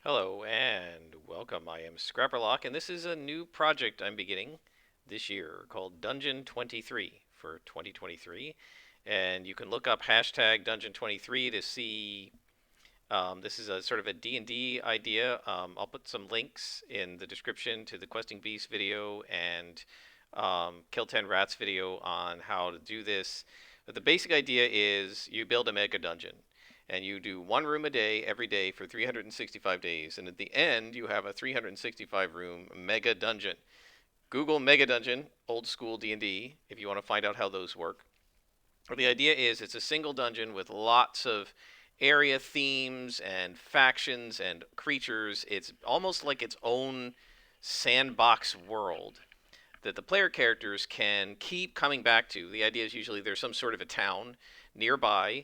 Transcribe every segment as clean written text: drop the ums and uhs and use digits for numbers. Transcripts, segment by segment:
Hello and welcome. I am Scrapperlock, and this is a new project I'm beginning this year called Dungeon 23 for 2023. And you can look up hashtag Dungeon 23 to see. This is a sort of a D&D idea. I'll put some links in the description to the Questing Beast video and Kill 10 Rats video on how to do this. But the basic idea is you build a mega dungeon and you do one room a day every day for 365 days, and at the end you have a 365 room mega dungeon. Google mega dungeon old school D&D if you want to find out how those work. But the idea is it's a single dungeon with lots of area themes and factions and creatures. It's almost like its own sandbox world that the player characters can keep coming back to. The idea is usually there's some sort of a town nearby,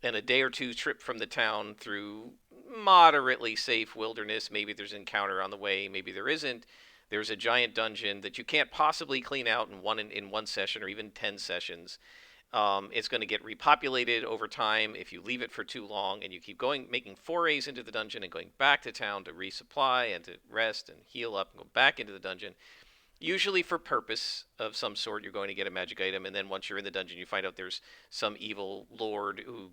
and a day or two trip from the town through moderately safe wilderness. Maybe there's an encounter on the way, maybe there isn't. There's a giant dungeon that you can't possibly clean out in one session or even 10 sessions. It's going to get repopulated over time if you leave it for too long and you keep going, making forays into the dungeon and going back to town to resupply and to rest and heal up and go back into the dungeon. Usually for purpose of some sort, you're going to get a magic item, and then once you're in the dungeon, you find out there's some evil lord who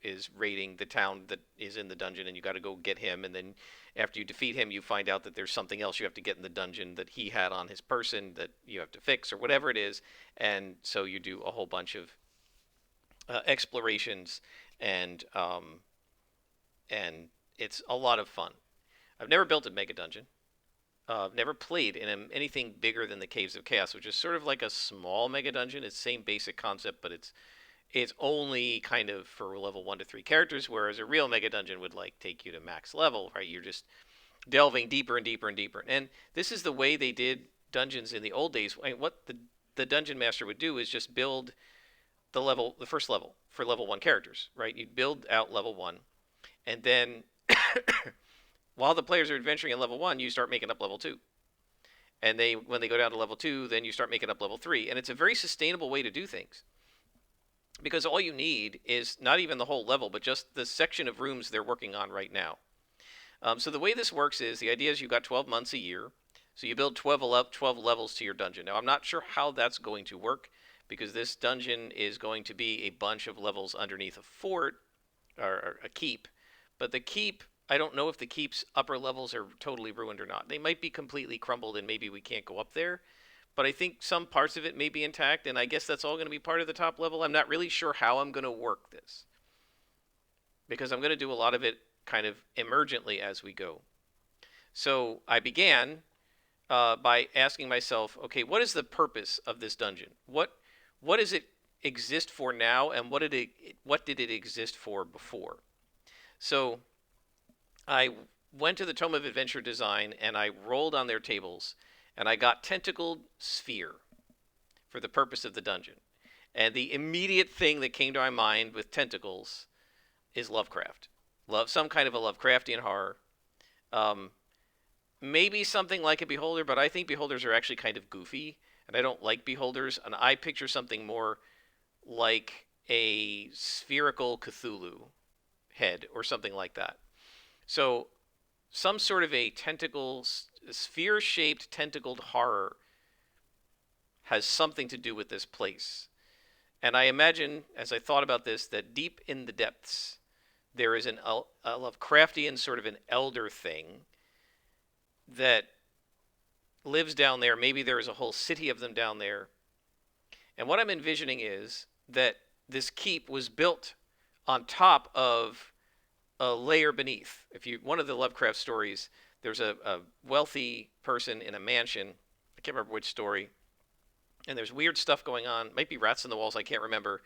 is raiding the town that is in the dungeon, and you got to go get him. And then after you defeat him, you find out that there's something else you have to get in the dungeon that he had on his person that you have to fix or whatever it is. And so you do a whole bunch of explorations, and and it's a lot of fun. I've never built a mega dungeon. I've never played in anything bigger than the Caves of Chaos, which is sort of like a small mega dungeon. It's the same basic concept, but it's only kind of for level 1 to 3 characters, whereas a real mega dungeon would like take you to max level, right? You're just delving deeper and deeper and deeper. And this is the way they did dungeons in the old days. I mean, what the dungeon master would do is just build the first level for level 1 characters, right? You'd build out level 1, and then while the players are adventuring at level 1, you start making up level 2. And when they go down to level 2, then you start making up level 3. And it's a very sustainable way to do things, because all you need is not even the whole level, but just the section of rooms they're working on right now. So the way this works is the idea is you've got 12 months a year. So you build 12 levels to your dungeon. Now, I'm not sure how that's going to work, because this dungeon is going to be a bunch of levels underneath a fort or a keep. But the keep, I don't know if the keep's upper levels are totally ruined or not. They might be completely crumbled and maybe we can't go up there. But I think some parts of it may be intact, and I guess that's all going to be part of the top level. I'm not really sure how I'm going to work this, because I'm going to do a lot of it kind of emergently as we go. So I began by asking myself, okay, what is the purpose of this dungeon? What does it exist for now, and what did it exist for before? So I went to the Tome of Adventure Design and I rolled on their tables, and I got Tentacled Sphere for the purpose of the dungeon. And the immediate thing that came to my mind with tentacles is Lovecraft. Some kind of a Lovecraftian horror. Um, Maybe something like a Beholder, but I think Beholders are actually kind of goofy, and I don't like Beholders. And I picture something more like a spherical Cthulhu head or something like that. So some sort of a tentacle, sphere-shaped tentacled horror has something to do with this place. And I imagine, as I thought about this, that deep in the depths, there is a Lovecraftian sort of an elder thing that lives down there. Maybe there is a whole city of them down there. And what I'm envisioning is that this keep was built on top of a layer beneath. If you One of the Lovecraft stories, there's a wealthy person in a mansion. I can't remember which story. And there's weird stuff going on. Might be rats in the walls. I can't remember.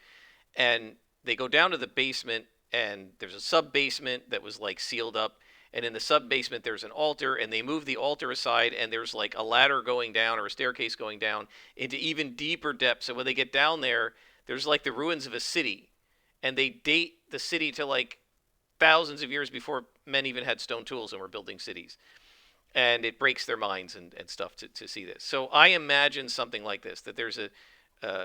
And they go down to the basement, and there's a sub basement that was like sealed up. And in the sub basement, there's an altar, and they move the altar aside, and there's like a ladder going down or a staircase going down into even deeper depths. And when they get down there, there's like the ruins of a city, and they date the city to like thousands of years before men even had stone tools and were building cities. And it breaks their minds and stuff to see this. So I imagine something like this, that there's uh,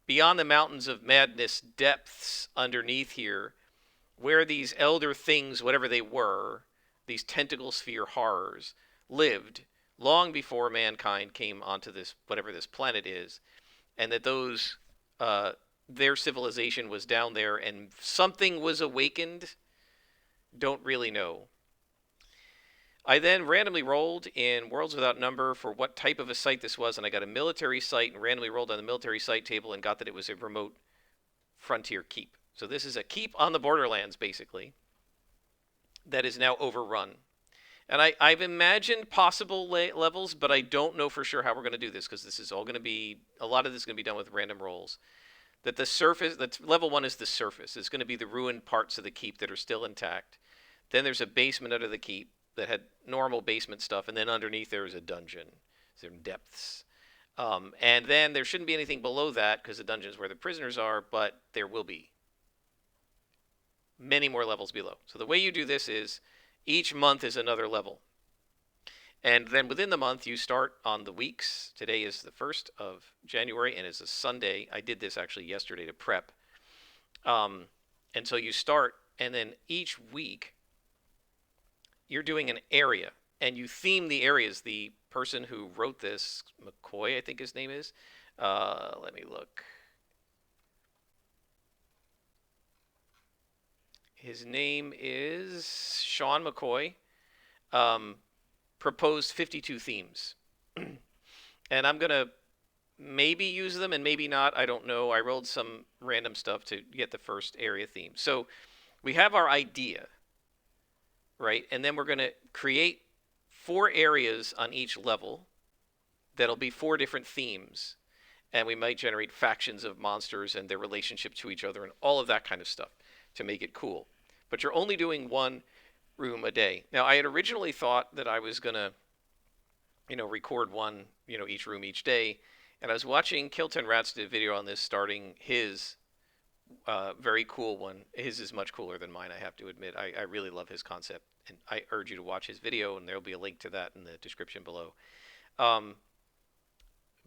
beyond the mountains of madness depths underneath here, where these elder things, whatever they were, these tentacle sphere horrors lived long before mankind came onto this, whatever this planet is, and that those uh, their civilization was down there and something was awakened. Don't really know. I then randomly rolled in Worlds Without Number for what type of a site this was, and I got a military site and randomly rolled on the military site table and got that it was a remote frontier keep. So this is a keep on the borderlands, basically, that is now overrun. And I've imagined possible levels, but I don't know for sure how we're going to do this because this is all going to be, a lot of this is going to be done with random rolls. That the surface, that level 1 is the surface. It's going to be the ruined parts of the keep that are still intact. Then there's a basement under the keep that had normal basement stuff, and then underneath there is a dungeon. There are depths. And then there shouldn't be anything below that because the dungeon is where the prisoners are, but there will be many more levels below. So the way you do this is each month is another level. And then within the month, you start on the weeks. Today is the 1st of January, and it's a Sunday. I did this actually yesterday to prep. And so you start, and then each week, you're doing an area, and you theme the areas. The person who wrote this, McCoy, I think his name is. Let me look. His name is Sean McCoy. Proposed 52 themes. And I'm going to maybe use them and maybe not. I don't know. I rolled some random stuff to get the first area theme. So we have our idea, right? And then we're going to create 4 areas on each level that'll be 4 different themes. And we might generate factions of monsters and their relationship to each other and all of that kind of stuff to make it cool. But you're only doing 1 room a day. Now, I had originally thought that I was going to, record one, each room each day. And I was watching Kill 10 Rats did a video on this, starting his very cool one. His is much cooler than mine, I have to admit. I really love his concept. And I urge you to watch his video, and there'll be a link to that in the description below.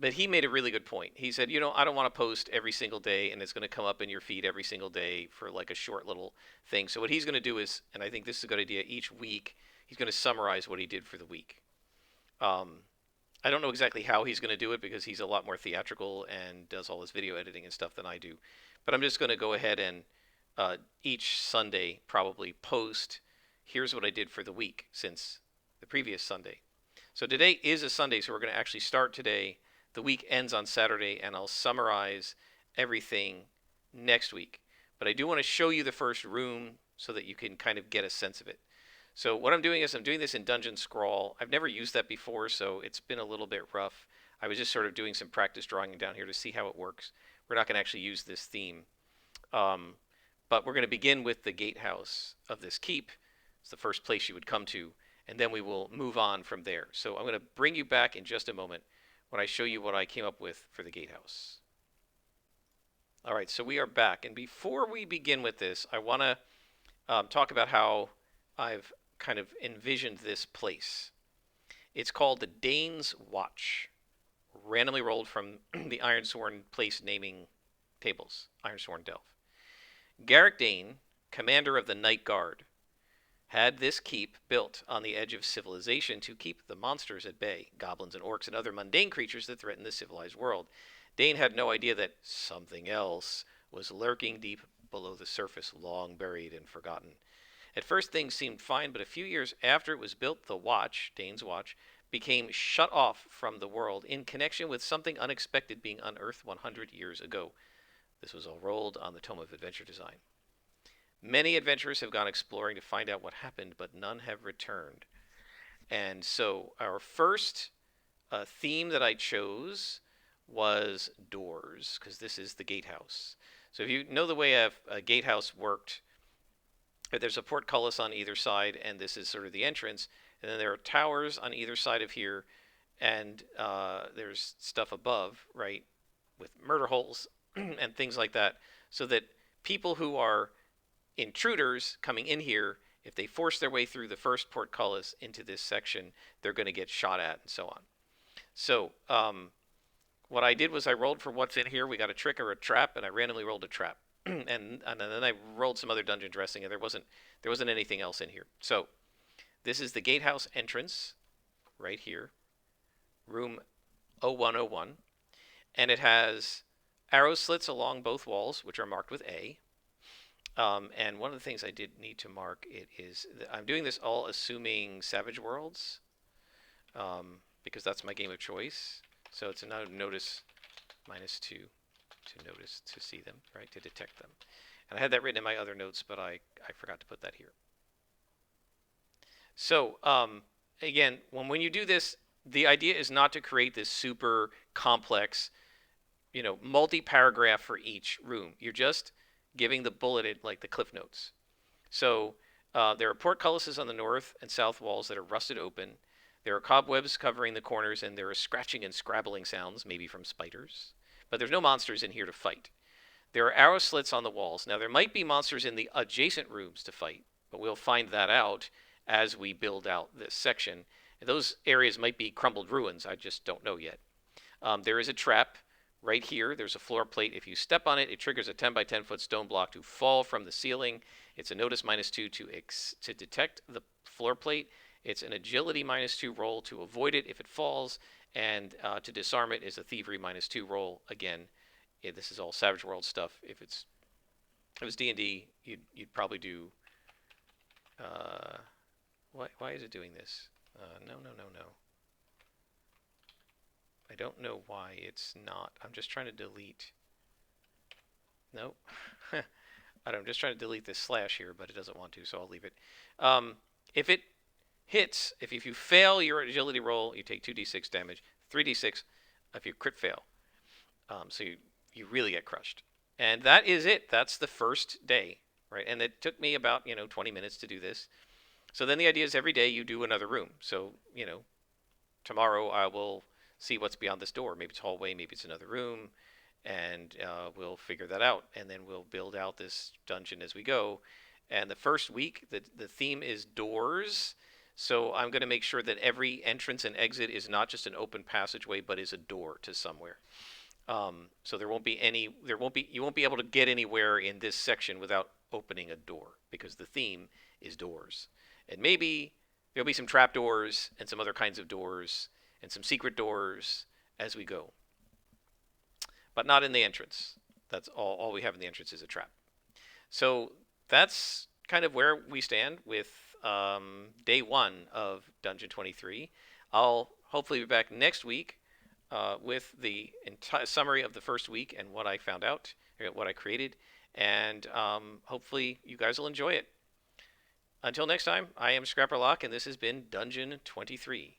But he made a really good point. He said, I don't want to post every single day and it's going to come up in your feed every single day for like a short little thing. So what he's going to do is, and I think this is a good idea, each week he's going to summarize what he did for the week. I don't know exactly how he's going to do it because he's a lot more theatrical and does all his video editing and stuff than I do. But I'm just going to go ahead and each Sunday probably post, here's what I did for the week since the previous Sunday. So today is a Sunday, so we're going to actually start today. The week ends on Saturday, and I'll summarize everything next week. But I do want to show you the first room so that you can kind of get a sense of it. So what I'm doing is I'm doing this in Dungeon Scrawl. I've never used that before, so it's been a little bit rough. I was just sort of doing some practice drawing down here to see how it works. We're not going to actually use this theme. But we're going to begin with the gatehouse of this keep. It's the first place you would come to, and then we will move on from there. So I'm going to bring you back in just a moment when I show you what I came up with for the gatehouse. All right, so we are back. And before we begin with this, I want to talk about how I've kind of envisioned this place. It's called the Dane's Watch, randomly rolled from the Ironsworn place naming tables, Ironsworn Delve. Garrick Dane, commander of the Night Guard, had this keep built on the edge of civilization to keep the monsters at bay, goblins and orcs and other mundane creatures that threaten the civilized world. Dane had no idea that something else was lurking deep below the surface, long buried and forgotten. At first things seemed fine, but a few years after it was built, the watch, Dane's Watch, became shut off from the world in connection with something unexpected being unearthed 100 years ago. This was all rolled on the Tome of Adventure Design. Many adventurers have gone exploring to find out what happened, but none have returned. And so our first theme that I chose was doors, because this is the gatehouse. So if you know the way a gatehouse worked, there's a portcullis on either side, and this is sort of the entrance. And then there are towers on either side of here, and there's stuff above, right, with murder holes and things like that, so that people who are intruders coming in here, if they force their way through the first portcullis into this section, they're going to get shot at and so on. So what I did was I rolled for what's in here. We got a trick or a trap, and I randomly rolled a trap. and then I rolled some other dungeon dressing, and there wasn't anything else in here. So This is the gatehouse entrance right here, room 0101, and it has arrow slits along both walls, which are marked with A. And one of the things I did need to mark it is I'm doing this all assuming Savage Worlds, because that's my game of choice. So it's a notice -2 to notice to see them, right, to detect them. And I had that written in my other notes, but I forgot to put that here. So again, when you do this, the idea is not to create this super complex, multi-paragraph for each room. You're just giving the bulleted, like the cliff notes. So there are portcullises on the north and south walls that are rusted open. There are cobwebs covering the corners, and there are scratching and scrabbling sounds, maybe from spiders. But there's no monsters in here to fight. There are arrow slits on the walls. Now, there might be monsters in the adjacent rooms to fight, but we'll find that out as we build out this section. Those areas might be crumbled ruins. I just don't know yet. There is a trap right here. There's a floor plate. If you step on it, it triggers a 10 by 10 foot stone block to fall from the ceiling. It's a notice -2 to detect the floor plate. It's an agility -2 roll to avoid it if it falls, and to disarm it is a thievery -2 roll. Again, this is all Savage World stuff. If it was D&D, you'd probably do. Why is it doing this? No. I don't know why it's not. I'm just trying to delete. Nope. I'm just trying to delete this slash here, but it doesn't want to, so I'll leave it. If it hits, if you fail your agility roll, you take 2d6 damage, 3d6 if you crit fail. So you really get crushed. And that is it. That's the first day, right? And it took me about 20 minutes to do this. So then the idea is every day you do another room. So tomorrow I will see what's beyond this door. Maybe it's a hallway, maybe it's another room, and we'll figure that out. And then we'll build out this dungeon as we go. And the first week, the theme is doors. So I'm going to make sure that every entrance and exit is not just an open passageway, but is a door to somewhere. So you won't be able to get anywhere in this section without opening a door, because the theme is doors. And maybe there'll be some trap doors and some other kinds of doors and some secret doors as we go. But not in the entrance. That's all we have in the entrance is a trap. So that's kind of where we stand with day 1 of Dungeon 23. I'll hopefully be back next week with the entire summary of the first week and what I found out, what I created, and hopefully you guys will enjoy it. Until next time, I am Scrapper Lock, and this has been Dungeon 23.